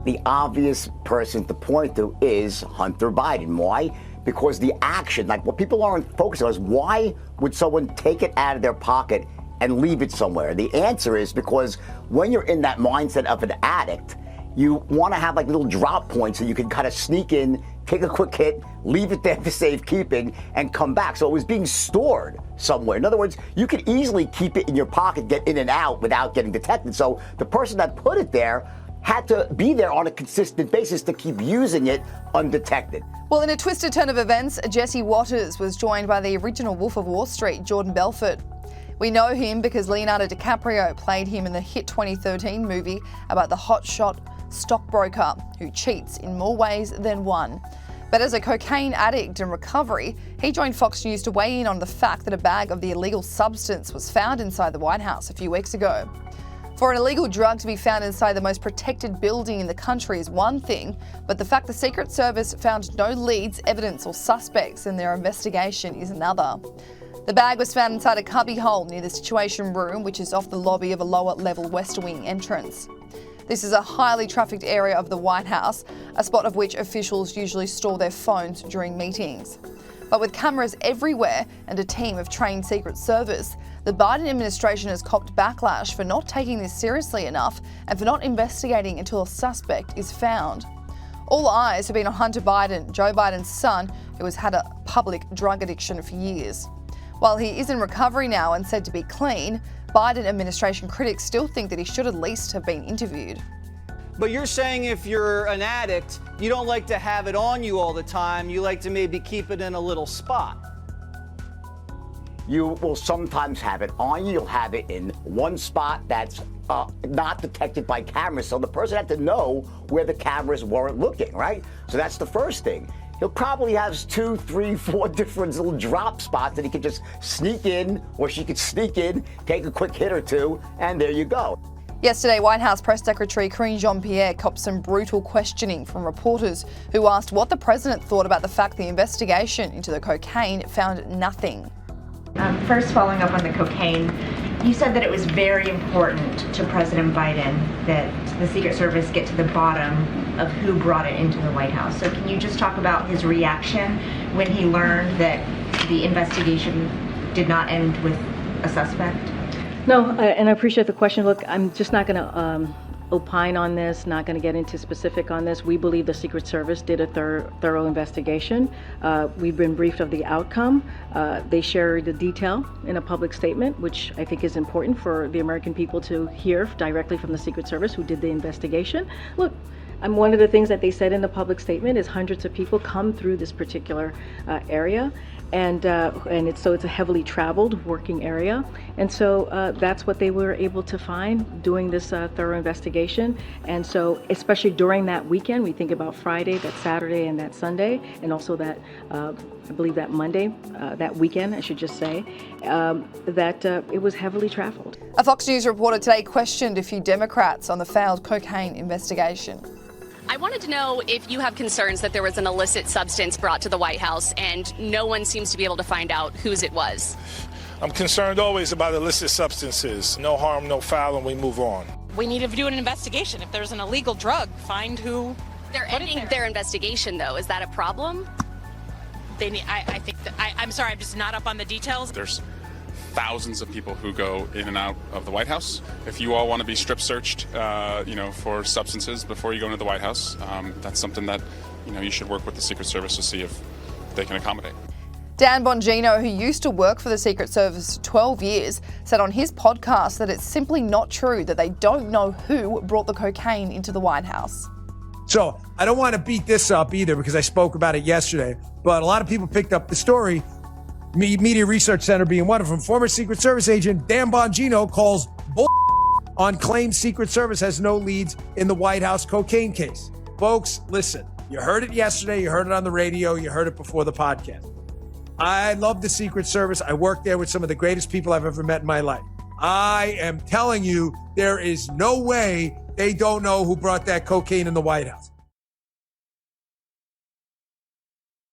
the obvious person to point to is Hunter Biden. Why? Because the action, like what people aren't focused on is why would someone take it out of their pocket and leave it somewhere? The answer is because when you're in that mindset of an addict, you want to have like little drop points so you can kind of sneak in, take a quick hit, leave it there for safekeeping, and come back. So it was being stored somewhere. In other words, you could easily keep it in your pocket, get in and out without getting detected. So the person that put it there had to be there on a consistent basis to keep using it undetected. Well, in a twisted turn of events, Jesse Waters was joined by the original Wolf of Wall Street, Jordan Belfort. We know him because Leonardo DiCaprio played him in the hit 2013 movie about the hotshot stockbroker who cheats in more ways than one. But as a cocaine addict in recovery, he joined Fox News to weigh in on the fact that a bag of the illegal substance was found inside the White House a few weeks ago. For an illegal drug to be found inside the most protected building in the country is one thing, but the fact the Secret Service found no leads, evidence or suspects in their investigation is another. The bag was found inside a cubbyhole near the Situation Room, which is off the lobby of a lower-level West Wing entrance. This is a highly trafficked area of the White House, a spot of which officials usually store their phones during meetings. But with cameras everywhere and a team of trained Secret Service, the Biden administration has copped backlash for not taking this seriously enough and for not investigating until a suspect is found. All eyes have been on Hunter Biden, Joe Biden's son, who has had a public drug addiction for years. While he is in recovery now and said to be clean, Biden administration critics still think that he should at least have been interviewed. But you're saying if you're an addict, you don't like to have it on you all the time. You like to maybe keep it in a little spot. You will sometimes have it on you. You'll have it in one spot that's not detected by cameras. So the person had to know where the cameras weren't looking, right? So that's the first thing. He'll probably have 2, 3, 4 different little drop spots that he could just sneak in, or she could sneak in, take a quick hit or two, and there you go. Yesterday, White House Press Secretary Karine Jean-Pierre copped some brutal questioning from reporters who asked what the president thought about the fact the investigation into the cocaine found nothing. First, following up on the cocaine, you said that it was very important to President Biden that the Secret Service get to the bottom of who brought it into the White House. So can you just talk about his reaction when he learned that the investigation did not end with a suspect? No, and I appreciate the question. Look, I'm just not going to opine on this, not going to get into specific on this. We believe the Secret Service did a thorough investigation. We've been briefed of the outcome. They shared the detail in a public statement, which I think is important for the American people to hear directly from the Secret Service who did the investigation. Look, one of the things that they said in the public statement is hundreds of people come through this particular area, and it's a heavily traveled working area, and so that's what they were able to find doing this thorough investigation. And so, especially during that weekend, we think about Friday, that Saturday, and that Sunday, and also that I believe that Monday, that weekend, I should just say, that it was heavily traveled. A Fox News reporter today questioned a few Democrats on the failed cocaine investigation. I wanted to know if you have concerns that there was an illicit substance brought to the White House and no one seems to be able to find out whose it was. I'm concerned always about illicit substances. No harm, no foul, and we move on. We need to do an investigation. If there's an illegal drug, find who. They're ending their investigation, though. Is that a problem? I think that, I'm sorry, I'm just not up on the details. There's thousands of people who go in and out of the White House. If you all want to be strip searched, for substances before you go into the White House, that's something that, you should work with the Secret Service to see if they can accommodate. Dan Bongino, who used to work for the Secret Service for 12 years, said on his podcast that it's simply not true that they don't know who brought the cocaine into the White House. So I don't want to beat this up either because I spoke about it yesterday, but a lot of people picked up the story. Media Research Center being one of them. Former Secret Service agent Dan Bongino calls bull on claims Secret Service has no leads in the White House cocaine case. Folks, listen, you heard it yesterday, you heard it on the radio, you heard it before the podcast. I love the Secret Service. I worked there with some of the greatest people I've ever met in my life. I am telling you, there is no way they don't know who brought that cocaine in the White House.